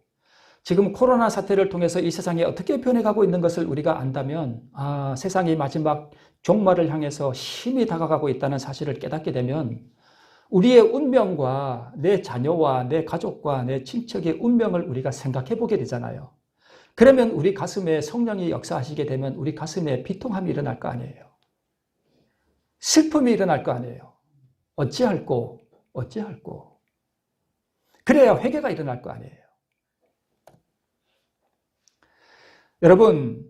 지금 코로나 사태를 통해서 이 세상이 어떻게 변해가고 있는 것을 우리가 안다면 세상이 마지막 종말을 향해서 심히 다가가고 있다는 사실을 깨닫게 되면 우리의 운명과 내 자녀와 내 가족과 내 친척의 운명을 우리가 생각해 보게 되잖아요. 그러면 우리 가슴에 성령이 역사하시게 되면 우리 가슴에 비통함이 일어날 거 아니에요. 슬픔이 일어날 거 아니에요. 어찌할꼬. 그래야 회개가 일어날 거 아니에요. 여러분,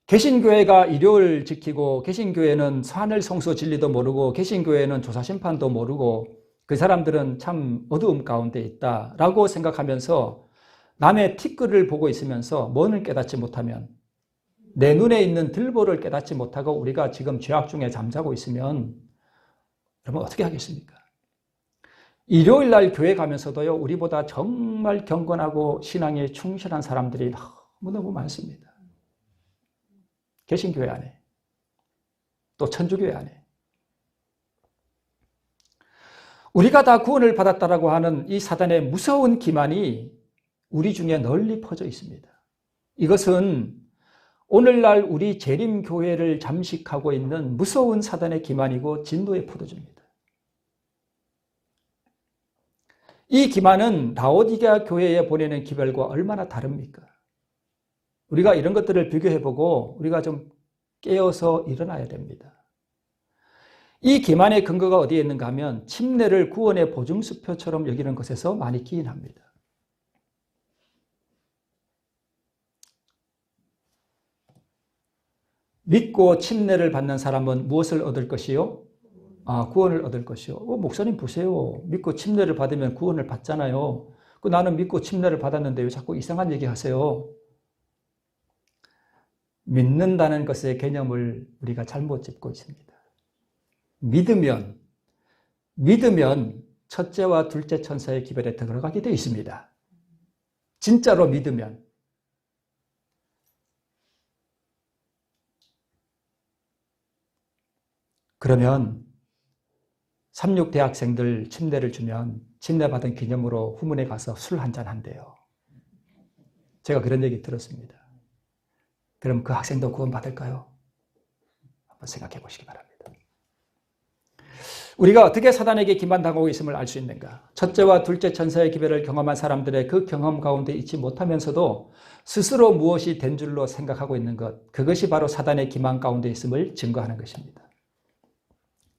개신교회가 일요일 지키고 개신교회는 산을 성수 진리도 모르고 개신교회는 조사심판도 모르고 그 사람들은 참 어두움 가운데 있다라고 생각하면서 남의 티끌을 보고 있으면서 뭐를 깨닫지 못하면 내 눈에 있는 들보를 깨닫지 못하고 우리가 지금 죄악 중에 잠자고 있으면 여러분 어떻게 하겠습니까? 일요일 날 교회 가면서도요, 우리보다 정말 경건하고 신앙에 충실한 사람들이 너무너무 많습니다. 개신교회 안에, 또 천주교회 안에. 우리가 다 구원을 받았다라고 하는 이 사단의 무서운 기만이 우리 중에 널리 퍼져 있습니다. 이것은 오늘날 우리 재림교회를 잠식하고 있는 무서운 사단의 기만이고 진노의 포도주입니다. 이 기만은 라오디게아 교회에 보내는 기별과 얼마나 다릅니까? 우리가 이런 것들을 비교해보고 우리가 좀 깨어서 일어나야 됩니다. 이 기만의 근거가 어디에 있는가 하면 침례를 구원의 보증수표처럼 여기는 것에서 많이 기인합니다. 믿고 침례를 받는 사람은 무엇을 얻을 것이요? 구원을 얻을 것이요. 목사님 보세요. 믿고 침례를 받으면 구원을 받잖아요. 나는 믿고 침례를 받았는데 왜 자꾸 이상한 얘기 하세요? 믿는다는 것의 개념을 우리가 잘못 짚고 있습니다. 믿으면 첫째와 둘째 천사의 기별에 들어가게 되어 있습니다. 진짜로 믿으면. 그러면 36 대학생들 침례를 주면 침례 받은 기념으로 후문에 가서 술 한잔 한대요. 제가 그런 얘기 들었습니다. 그럼 그 학생도 구원 받을까요? 생각해 보시기 바랍니다. 우리가 어떻게 사단에게 기만당하고 있음을 알 수 있는가? 첫째와 둘째 천사의 기별을 경험한 사람들의 그 경험 가운데 있지 못하면서도 스스로 무엇이 된 줄로 생각하고 있는 것, 그것이 바로 사단의 기만 가운데 있음을 증거하는 것입니다.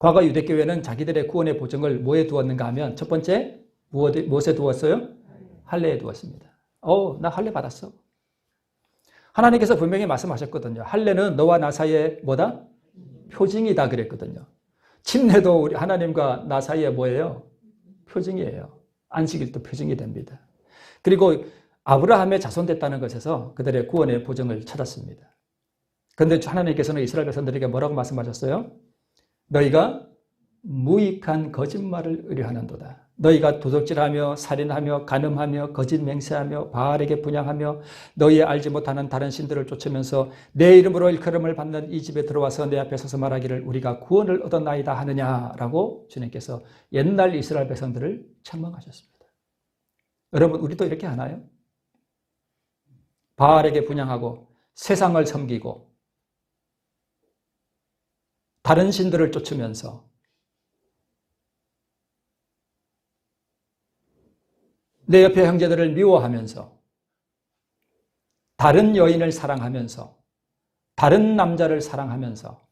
과거 유대교회는 자기들의 구원의 보증을 뭐에 두었는가 하면 첫 번째 무엇에 두었어요? 할례에 두었습니다. 나 할례 받았어. 하나님께서 분명히 말씀하셨거든요. 할례는 너와 나 사이에 뭐다? 표징이다 그랬거든요. 침례도 우리 하나님과 나 사이에 뭐예요? 표징이에요. 안식일도 표징이 됩니다. 그리고 아브라함의 자손됐다는 것에서 그들의 구원의 보증을 찾았습니다. 그런데 하나님께서는 이스라엘 백성들에게 뭐라고 말씀하셨어요? 너희가 무익한 거짓말을 의뢰하는도다. 너희가 도둑질하며 살인하며 간음하며 거짓 맹세하며 바알에게 분향하며 너희 알지 못하는 다른 신들을 쫓으면서 내 이름으로 일컬음을 받는 이 집에 들어와서 내 앞에 서서 말하기를 우리가 구원을 얻었나이다 하느냐라고 주님께서 옛날 이스라엘 백성들을 책망하셨습니다. 여러분 우리도 이렇게 하나요? 바알에게 분향하고 세상을 섬기고 다른 신들을 쫓으면서 내 옆에 형제들을 미워하면서 다른 여인을 사랑하면서 다른 남자를 사랑하면서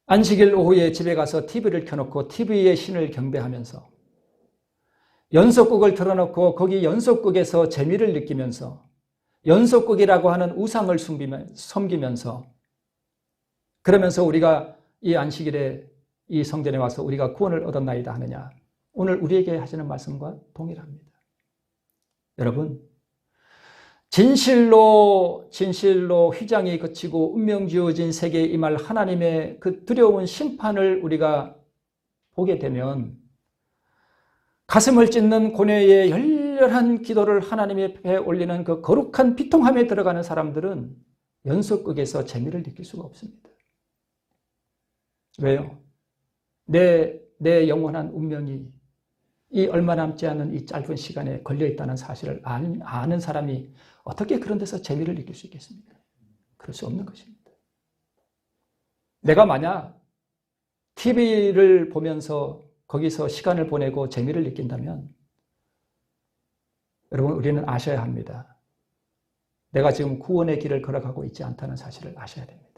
안식일 오후에 집에 가서 TV를 켜놓고 TV의 신을 경배하면서 연속극을 틀어놓고 거기 연속극에서 재미를 느끼면서 연속극이라고 하는 우상을 섬기면서 그러면서 우리가 이 안식일에 이 성전에 와서 우리가 구원을 얻었나이다 하느냐. 오늘 우리에게 하시는 말씀과 동일합니다. 여러분 진실로 휘장이 걷히고 운명 지어진 세계에 임할 하나님의 그 두려운 심판을 우리가 보게 되면 가슴을 찢는 고뇌의 열렬한 기도를 하나님 앞에 올리는 그 거룩한 비통함에 들어가는 사람들은 연속극에서 재미를 느낄 수가 없습니다. 왜요? 내 영원한 운명이 이 얼마 남지 않은 이 짧은 시간에 걸려있다는 사실을 아는 사람이 어떻게 그런 데서 재미를 느낄 수 있겠습니까? 그럴 수 없는 것입니다. 내가 만약 TV를 보면서 거기서 시간을 보내고 재미를 느낀다면 여러분 우리는 아셔야 합니다. 내가 지금 구원의 길을 걸어가고 있지 않다는 사실을 아셔야 됩니다.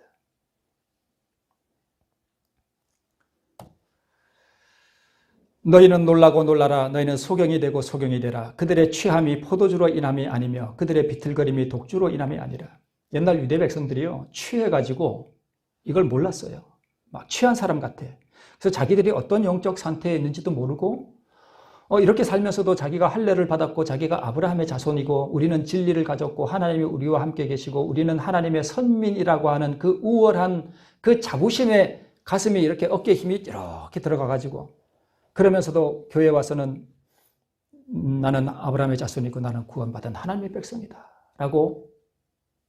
너희는 놀라고 놀라라. 너희는 소경이 되고 소경이 되라. 그들의 취함이 포도주로 인함이 아니며 그들의 비틀거림이 독주로 인함이 아니라. 옛날 유대 백성들이요 취해가지고 이걸 몰랐어요. 막 취한 사람 같아. 그래서 자기들이 어떤 영적 상태에 있는지도 모르고 이렇게 살면서도 자기가 할례를 받았고 자기가 아브라함의 자손이고 우리는 진리를 가졌고 하나님이 우리와 함께 계시고 우리는 하나님의 선민이라고 하는 그 우월한 그 자부심에 가슴이 이렇게 어깨에 힘이 이렇게 들어가가지고 그러면서도 교회에 와서는 나는 아브라함의 자손이고 나는 구원받은 하나님의 백성이다 라고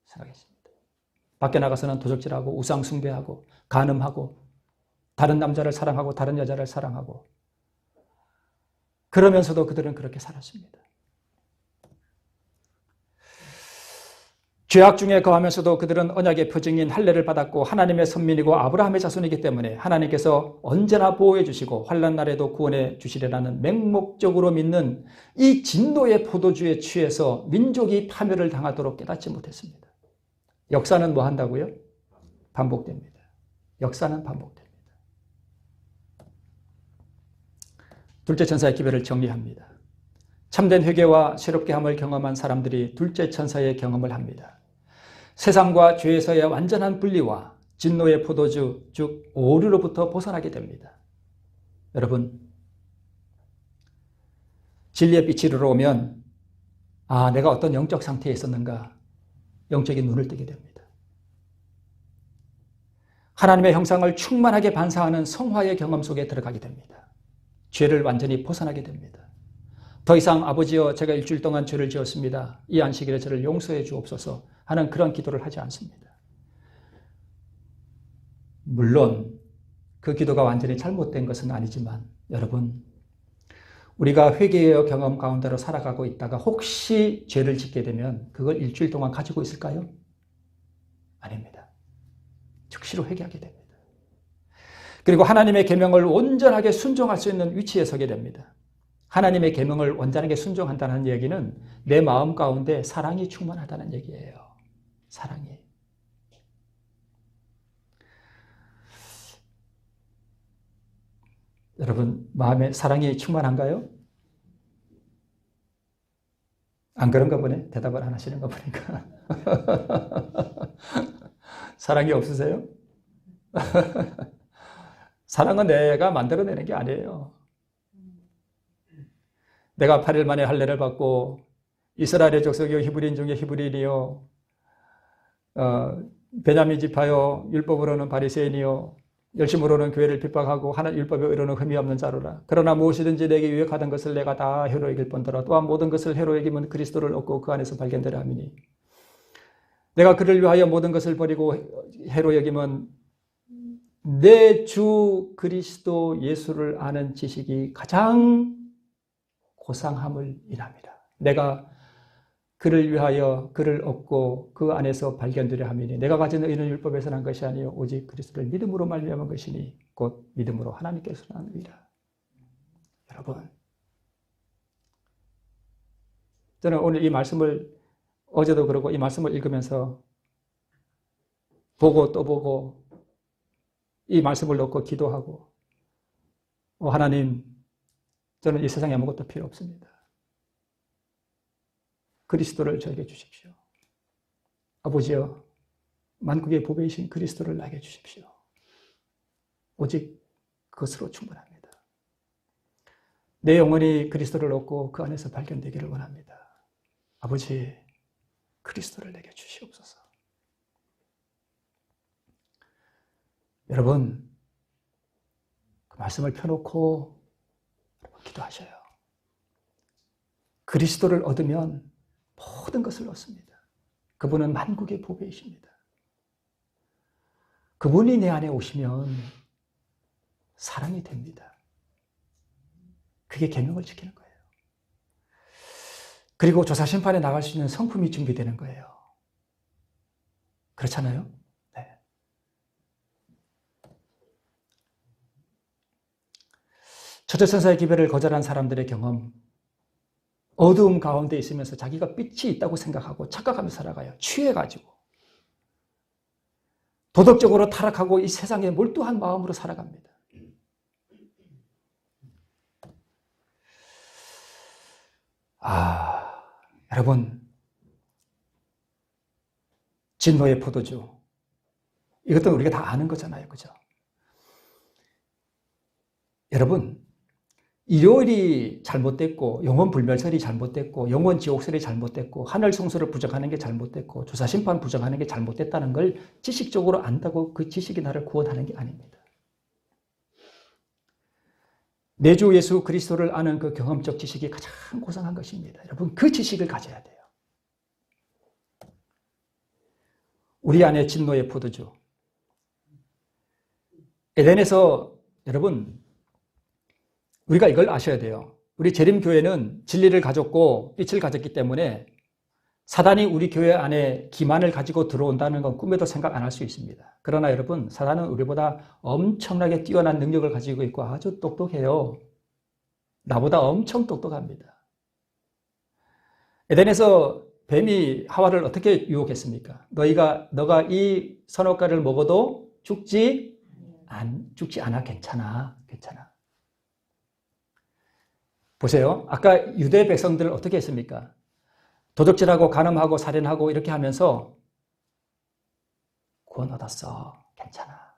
생각했습니다. 밖에 나가서는 도적질하고 우상 숭배하고 간음하고 다른 남자를 사랑하고 다른 여자를 사랑하고 그러면서도 그들은 그렇게 살았습니다. 죄악 중에 거하면서도 그들은 언약의 표징인 할례를 받았고 하나님의 선민이고 아브라함의 자손이기 때문에 하나님께서 언제나 보호해 주시고 환난 날에도 구원해 주시리라는 맹목적으로 믿는 이 진노의 포도주에 취해서 민족이 파멸을 당하도록 깨닫지 못했습니다. 역사는 뭐 한다고요? 반복됩니다. 역사는 반복됩니다. 둘째 천사의 기별을 정리합니다. 참된 회개와 새롭게 함을 경험한 사람들이 둘째 천사의 경험을 합니다. 세상과 죄에서의 완전한 분리와 진노의 포도주, 즉 오류로부터 벗어나게 됩니다. 여러분, 진리의 빛이 들어오면 내가 어떤 영적 상태에 있었는가 영적인 눈을 뜨게 됩니다. 하나님의 형상을 충만하게 반사하는 성화의 경험 속에 들어가게 됩니다. 죄를 완전히 벗어나게 됩니다. 더 이상 아버지여 제가 일주일 동안 죄를 지었습니다. 이 안식일에 저를 용서해 주옵소서 하는 그런 기도를 하지 않습니다. 물론 그 기도가 완전히 잘못된 것은 아니지만 여러분 우리가 회개의 경험 가운데로 살아가고 있다가 혹시 죄를 짓게 되면 그걸 일주일 동안 가지고 있을까요? 아닙니다. 즉시로 회개하게 됩니다. 그리고 하나님의 계명을 온전하게 순종할 수 있는 위치에 서게 됩니다. 하나님의 계명을 온전하게 순종한다는 얘기는 내 마음 가운데 사랑이 충만하다는 얘기예요. 사랑이. 여러분, 마음에 사랑이 충만한가요? 안 그런가 보네. 대답을 안 하시는 거 보니까. 사랑이 없으세요? 사랑은 내가 만들어내는 게 아니에요. 내가 8일 만에 할례를 받고 이스라엘의 족속이요 히브리인 중에 히브리인이요 베냐민 지파요 율법으로는 바리새인이요 열심으로는 교회를 핍박하고 하나님 율법에 의로는 흠이 없는 자로라. 그러나 무엇이든지 내게 유익하던 것을 내가 다 해로 여길 뿐더러 또한 모든 것을 해로 여기면 그리스도를 얻고 그 안에서 발견되려 함이니 내가 그를 위하여 모든 것을 버리고 해로 여기면 내 주 그리스도 예수를 아는 지식이 가장 고상함을 인합니다. 내가 그를 위하여 그를 얻고 그 안에서 발견되려 함이니 내가 가진 의는 율법에서 난 것이 아니요 오직 그리스도를 믿음으로 말미암은 것이니 곧 믿음으로 하나님께서 난 의라. 여러분, 저는 오늘 이 말씀을 어제도 그러고 이 말씀을 읽으면서 보고 또 보고 이 말씀을 놓고 기도하고 하나님, 저는 이 세상에 아무것도 필요 없습니다. 그리스도를 저에게 주십시오. 아버지여, 만국의 보배이신 그리스도를 나에게 주십시오. 오직 그것으로 충분합니다. 내 영혼이 그리스도를 얻고 그 안에서 발견되기를 원합니다. 아버지, 그리스도를 내게 주시옵소서. 여러분, 그 말씀을 펴놓고 기도하셔요. 그리스도를 얻으면 모든 것을 얻습니다. 그분은 만국의 보배이십니다. 그분이 내 안에 오시면 사랑이 됩니다. 그게 계명을 지키는 거예요. 그리고 조사심판에 나갈 수 있는 성품이 준비되는 거예요. 그렇잖아요? 네. 초대천사의 기별을 거절한 사람들의 경험, 어두움 가운데 있으면서 자기가 빛이 있다고 생각하고 착각하며 살아가요. 취해가지고. 도덕적으로 타락하고 이 세상에 몰두한 마음으로 살아갑니다. 여러분, 진노의 포도주. 이것도 우리가 다 아는 거잖아요. 그죠? 여러분, 일요일이 잘못됐고 영원 불멸설이 잘못됐고 영원 지옥설이 잘못됐고 하늘 성소를 부정하는 게 잘못됐고 조사심판 부정하는 게 잘못됐다는 걸 지식적으로 안다고 그 지식이 나를 구원하는 게 아닙니다. 내 주 예수 그리스도를 아는 그 경험적 지식이 가장 고상한 것입니다. 여러분, 그 지식을 가져야 돼요. 우리 안에 진노의 포도주. 에덴에서 여러분, 우리가 이걸 아셔야 돼요. 우리 재림교회는 진리를 가졌고 빛을 가졌기 때문에 사단이 우리 교회 안에 기만을 가지고 들어온다는 건 꿈에도 생각 안 할 수 있습니다. 그러나 여러분, 사단은 우리보다 엄청나게 뛰어난 능력을 가지고 있고 아주 똑똑해요. 나보다 엄청 똑똑합니다. 에덴에서 뱀이 하와를 어떻게 유혹했습니까? 너가 이 선악과를 먹어도 죽지 않아. 괜찮아. 보세요. 아까 유대 백성들을 어떻게 했습니까? 도적질하고 간음하고 살인하고 이렇게 하면서 구원 얻었어. 괜찮아.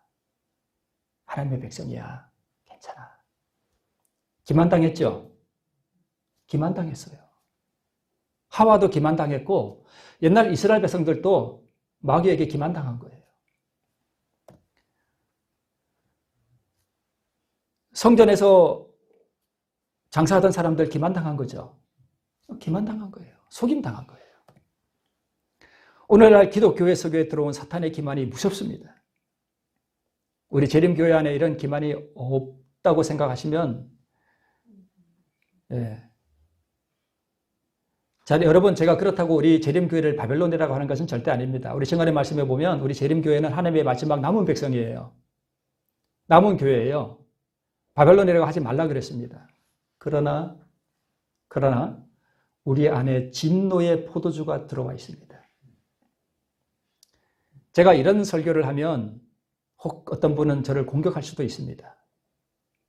하나님의 백성이야. 괜찮아. 기만당했죠? 기만당했어요. 하와도 기만당했고 옛날 이스라엘 백성들도 마귀에게 기만당한 거예요. 성전에서 장사하던 사람들 기만당한 거죠. 기만당한 거예요. 속임당한 거예요. 오늘날 기독교회 속에 들어온 사탄의 기만이 무섭습니다. 우리 재림교회 안에 이런 기만이 없다고 생각하시면 예. 자, 여러분, 제가 그렇다고 우리 재림교회를 바벨론이라고 하는 것은 절대 아닙니다. 우리 정한의 말씀에 보면 우리 재림교회는 하나님의 마지막 남은 백성이에요. 남은 교회예요. 바벨론이라고 하지 말라 그랬습니다. 그러나 우리 안에 진노의 포도주가 들어와 있습니다. 제가 이런 설교를 하면 혹 어떤 분은 저를 공격할 수도 있습니다.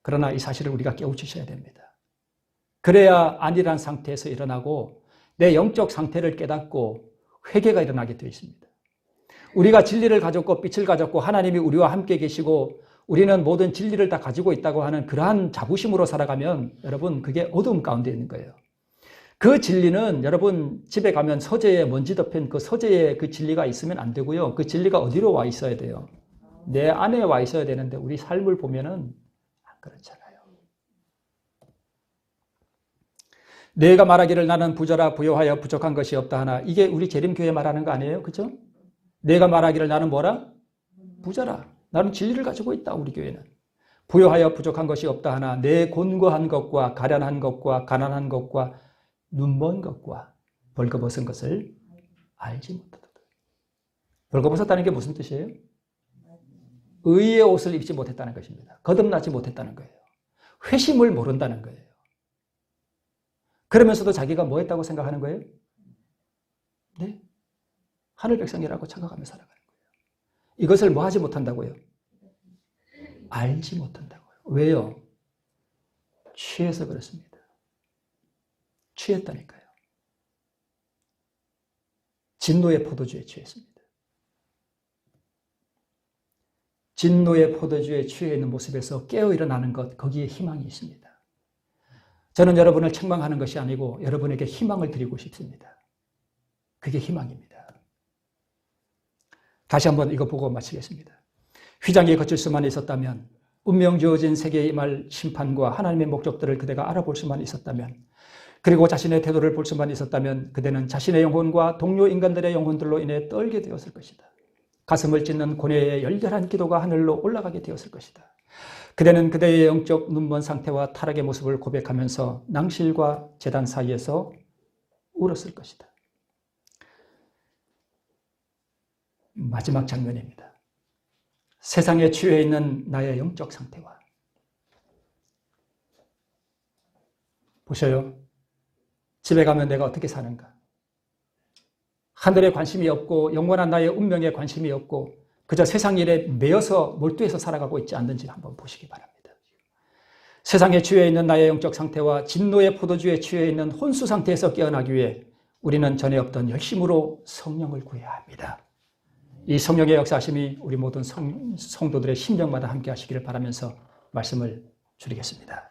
그러나 이 사실을 우리가 깨우치셔야 됩니다. 그래야 안일한 상태에서 일어나고 내 영적 상태를 깨닫고 회개가 일어나게 되어 있습니다. 우리가 진리를 가졌고 빛을 가졌고 하나님이 우리와 함께 계시고 우리는 모든 진리를 다 가지고 있다고 하는 그러한 자부심으로 살아가면 여러분 그게 어두움 가운데 있는 거예요. 그 진리는 여러분 집에 가면 서재에 먼지 덮인 그 서재에 그 진리가 있으면 안 되고요. 그 진리가 어디로 와 있어야 돼요? 내 안에 와 있어야 되는데 우리 삶을 보면은 안 그렇잖아요. 내가 말하기를 나는 부자라 부요하여 부족한 것이 없다 하나 이게 우리 재림교회 말하는 거 아니에요? 그죠? 내가 말하기를 나는 뭐라? 부자라. 나는 진리를 가지고 있다. 우리 교회는. 부요하여 부족한 것이 없다 하나 내 곤고한 것과 가련한 것과 가난한 것과 눈먼 것과 벌거벗은 것을 알지 못하다. 벌거벗었다는 게 무슨 뜻이에요? 의의 옷을 입지 못했다는 것입니다. 거듭나지 못했다는 거예요. 회심을 모른다는 거예요. 그러면서도 자기가 뭐 했다고 생각하는 거예요? 네? 하늘 백성이라고 착각하며 살아가는 거예요. 이것을 뭐 하지 못한다고요? 알지 못한다고요. 왜요? 취해서 그렇습니다. 취했다니까요. 진노의 포도주에 취했습니다. 진노의 포도주에 취해 있는 모습에서 깨어 일어나는 것, 거기에 희망이 있습니다. 저는 여러분을 책망하는 것이 아니고 여러분에게 희망을 드리고 싶습니다. 그게 희망입니다. 다시 한번 이거 보고 마치겠습니다. 휘장이 거칠 수만 있었다면, 운명 주어진 세계에 임할 심판과 하나님의 목적들을 그대가 알아볼 수만 있었다면, 그리고 자신의 태도를 볼 수만 있었다면 그대는 자신의 영혼과 동료 인간들의 영혼들로 인해 떨게 되었을 것이다. 가슴을 찢는 고뇌의 열렬한 기도가 하늘로 올라가게 되었을 것이다. 그대는 그대의 영적 눈먼 상태와 타락의 모습을 고백하면서 낭실과 제단 사이에서 울었을 것이다. 마지막 장면입니다. 세상에 취해 있는 나의 영적 상태와 보셔요. 집에 가면 내가 어떻게 사는가? 하늘에 관심이 없고 영원한 나의 운명에 관심이 없고 그저 세상 일에 매여서 몰두해서 살아가고 있지 않는지 한번 보시기 바랍니다. 세상에 취해 있는 나의 영적 상태와 진노의 포도주에 취해 있는 혼수 상태에서 깨어나기 위해 우리는 전에 없던 열심으로 성령을 구해야 합니다. 이 성령의 역사하심이 우리 모든 성도들의 심령마다 함께 하시기를 바라면서 말씀을 줄이겠습니다.